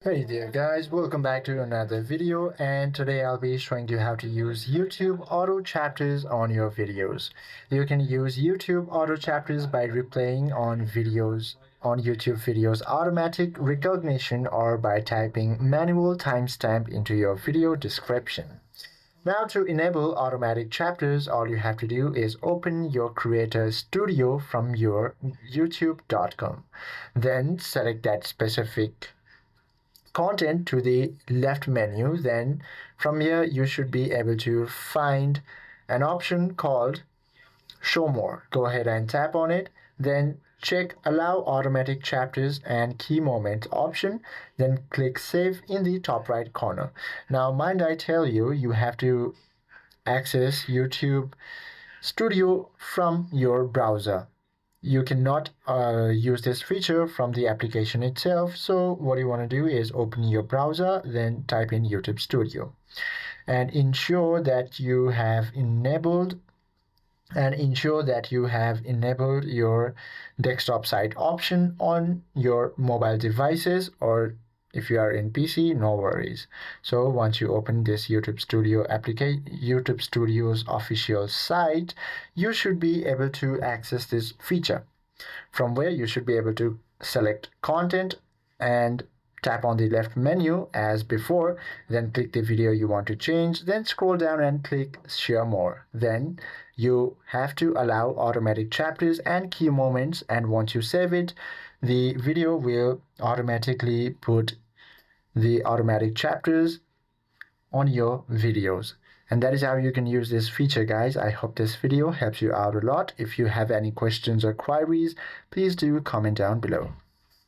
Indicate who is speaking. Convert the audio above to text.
Speaker 1: Hey there guys, welcome back to another video, and today I'll be showing you how to use YouTube auto chapters on your videos. You can use YouTube auto chapters by replaying on YouTube videos automatic recognition or by typing manual timestamp into your video description. Now to enable automatic chapters, all you have to do is open your Creator Studio from your youtube.com. Then select that specific content to the left menu. Then from here you should be able to find an option called show more. Go ahead and tap on it, then check allow automatic chapters and key moments option, then click save in the top right corner. Now mind I tell you, you have to access YouTube Studio from your browser. You cannot use this feature from the application itself. So what you want to do is open your browser, then type in YouTube Studio and ensure that you have enabled your desktop site option on your mobile devices, or if you are in PC, no worries. So once you open this YouTube Studio's official site, you should be able to access this feature, from where you should be able to select content and tap on the left menu as before, then click the video you want to change, then scroll down and click share more. Then you have to allow automatic chapters and key moments, and once you save it, the video will automatically put the automatic chapters on your videos. And that is how you can use this feature, guys. I hope this video helps you out a lot. If you have any questions or queries, please do comment down below.